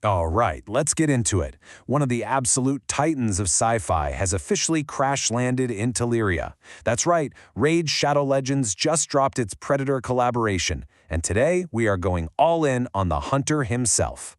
All right, let's get into it. One of the absolute titans of sci-fi has officially crash-landed in Teleria. That's right, Raid Shadow Legends just dropped its Predator collaboration, and today we are going all in on the Hunter himself.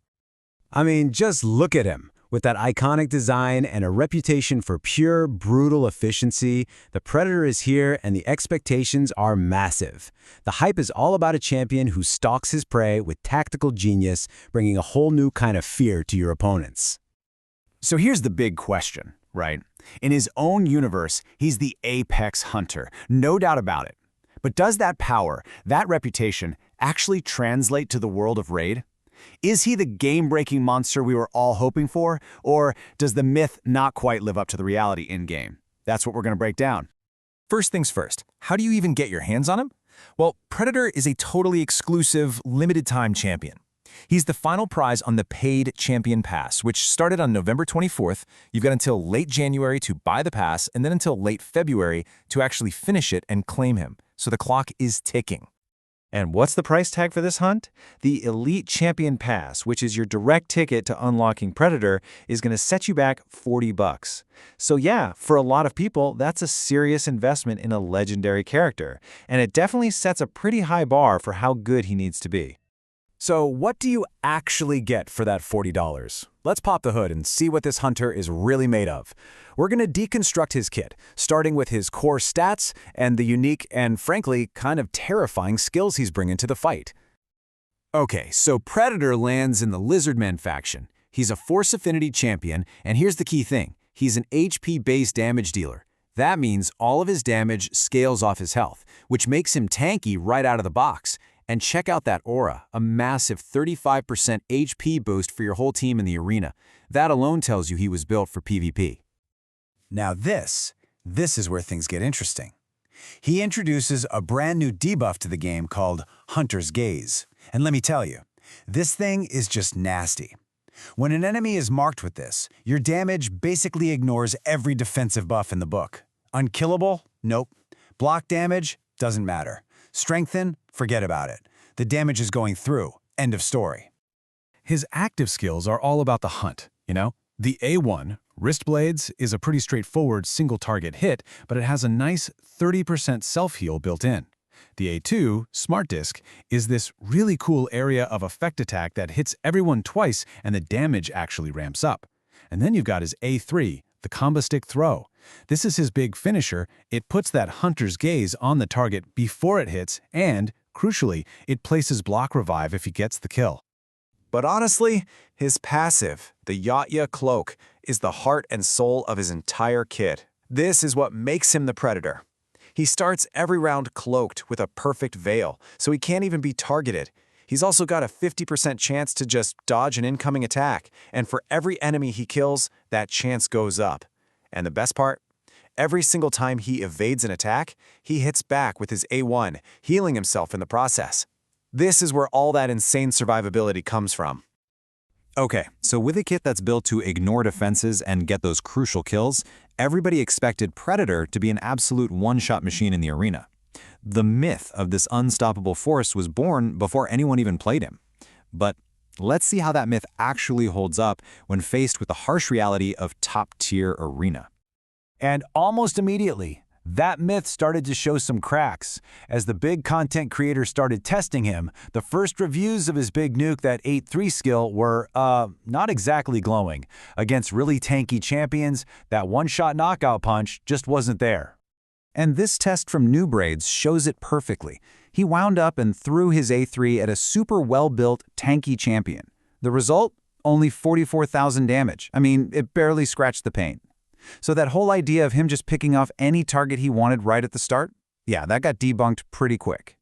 I mean, just look at him. With that iconic design and a reputation for pure, brutal efficiency, the Predator is here and the expectations are massive. The hype is all about a champion who stalks his prey with tactical genius, bringing a whole new kind of fear to your opponents. So here's the big question, right? In his own universe, he's the apex hunter, no doubt about it. But does that power, that reputation, actually translate to the world of Raid? Is he the game-breaking monster we were all hoping for, or does the myth not quite live up to the reality in-game? That's what we're going to break down. First things first, how do you even get your hands on him? Well, Predator is a totally exclusive, limited-time champion. He's the final prize on the paid Champion Pass, which started on November 24th. You've got until late January to buy the pass, and then until late February to actually finish it and claim him. So the clock is ticking. And what's the price tag for this hunt? The Elite Champion Pass, which is your direct ticket to unlocking Predator, is going to set you back $40. So yeah, for a lot of people, that's a serious investment in a legendary character, and it definitely sets a pretty high bar for how good he needs to be. So what do you actually get for that $40? Let's pop the hood and see what this hunter is really made of. We're going to deconstruct his kit, starting with his core stats and the unique and, frankly, kind of terrifying skills he's bringing to the fight. Okay, so Predator lands in the Lizardmen faction. He's a Force Affinity champion, and here's the key thing. He's an HP-based damage dealer. That means all of his damage scales off his health, which makes him tanky right out of the box. And check out that aura, a massive 35% HP boost for your whole team in the arena. That alone tells you he was built for PvP. Now this is where things get interesting. He introduces a brand new debuff to the game called Hunter's Gaze. And let me tell you, this thing is just nasty. When an enemy is marked with this, your damage basically ignores every defensive buff in the book. Unkillable? Nope. Block damage? Doesn't matter. Strengthen? Forget about it. The damage is going through. End of story. His active skills are all about the hunt, you know? The A1, Wrist Blades, is a pretty straightforward single-target hit, but it has a nice 30% self-heal built in. The A2, Smart Disc, is this really cool area of effect attack that hits everyone twice and the damage actually ramps up. And then you've got his A3, the Combo Stick Throw. This is his big finisher. It puts that Hunter's Gaze on the target before it hits, and, crucially, it places Block Revive if he gets the kill. But honestly, his passive, the Yatya Cloak, is the heart and soul of his entire kit. This is what makes him the Predator. He starts every round cloaked with a perfect veil, so he can't even be targeted. He's also got a 50% chance to just dodge an incoming attack, and for every enemy he kills, that chance goes up. And the best part? Every single time he evades an attack, he hits back with his A1, healing himself in the process. This is where all that insane survivability comes from. Okay, so with a kit that's built to ignore defenses and get those crucial kills, everybody expected Predator to be an absolute one-shot machine in the arena. The myth of this unstoppable force was born before anyone even played him. But let's see how that myth actually holds up when faced with the harsh reality of top-tier arena. And almost immediately, that myth started to show some cracks. As the big content creators started testing him, the first reviews of his big nuke, that 8-3 skill, were, not exactly glowing. Against really tanky champions, that one-shot knockout punch just wasn't there. And this test from Noob Raids shows it perfectly. He wound up and threw his A3 at a super well-built, tanky champion. The result? Only 44,000 damage. I mean, it barely scratched the paint. So that whole idea of him just picking off any target he wanted right at the start? Yeah, that got debunked pretty quick.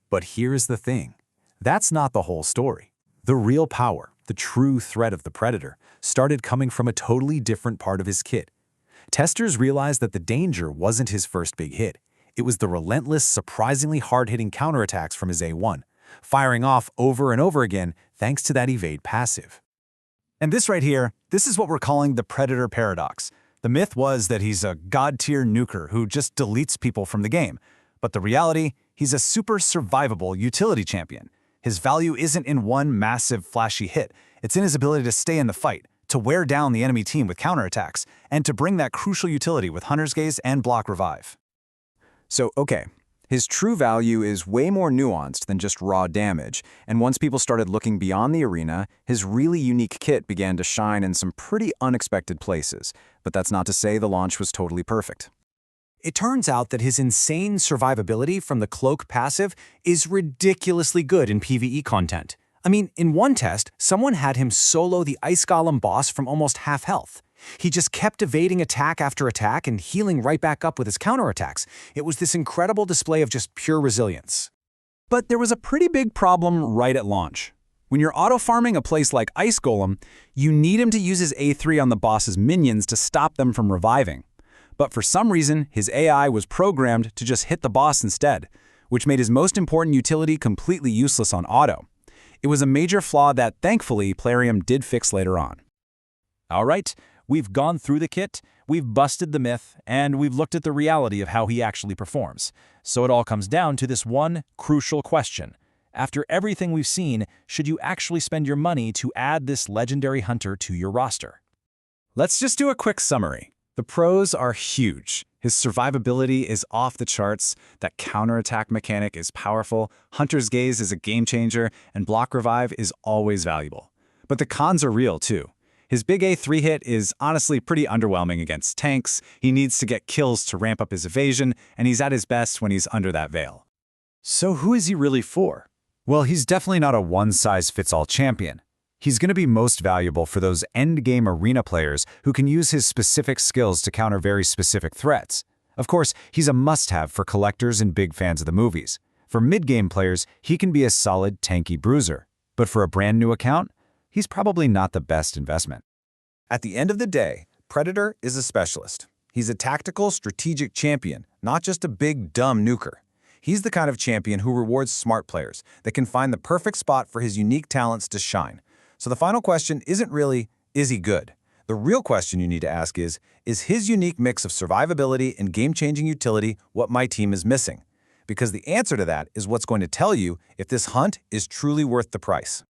But here's the thing. That's not the whole story. The real power, the true threat of the Predator, started coming from a totally different part of his kit. Testers realized that the danger wasn't his first big hit. It was the relentless, surprisingly hard-hitting counterattacks from his A1, firing off over and over again thanks to that evade passive. And this right here, this is what we're calling the Predator Paradox. The myth was that he's a god-tier nuker who just deletes people from the game. But the reality, he's a super survivable utility champion. His value isn't in one massive flashy hit. It's in his ability to stay in the fight, to wear down the enemy team with counterattacks, and to bring that crucial utility with Hunter's Gaze and Block Revive. So, okay, his true value is way more nuanced than just raw damage, and once people started looking beyond the arena, his really unique kit began to shine in some pretty unexpected places. But that's not to say the launch was totally perfect. It turns out that his insane survivability from the Cloak passive is ridiculously good in PvE content. I mean, in one test, someone had him solo the Ice Golem boss from almost half health. He just kept evading attack after attack and healing right back up with his counterattacks. It was this incredible display of just pure resilience. But there was a pretty big problem right at launch. When you're auto-farming a place like Ice Golem, you need him to use his A3 on the boss's minions to stop them from reviving. But for some reason, his AI was programmed to just hit the boss instead, which made his most important utility completely useless on auto. It was a major flaw that, thankfully, Plarium did fix later on. All right, we've gone through the kit, we've busted the myth, and we've looked at the reality of how he actually performs. So it all comes down to this one crucial question. After everything we've seen, should you actually spend your money to add this legendary hunter to your roster? Let's just do a quick summary. The pros are huge. His survivability is off the charts, that counterattack mechanic is powerful, Hunter's Gaze is a game changer, and Block Revive is always valuable. But the cons are real too. His big A3 hit is honestly pretty underwhelming against tanks, he needs to get kills to ramp up his evasion, and he's at his best when he's under that veil. So who is he really for? Well, he's definitely not a one-size-fits-all champion. He's going to be most valuable for those endgame arena players who can use his specific skills to counter very specific threats. Of course, he's a must-have for collectors and big fans of the movies. For mid-game players, he can be a solid, tanky bruiser. But for a brand new account, he's probably not the best investment. At the end of the day, Predator is a specialist. He's a tactical, strategic champion, not just a big, dumb nuker. He's the kind of champion who rewards smart players that can find the perfect spot for his unique talents to shine. So the final question isn't really, is he good? The real question you need to ask is his unique mix of survivability and game-changing utility what my team is missing? Because the answer to that is what's going to tell you if this hunt is truly worth the price.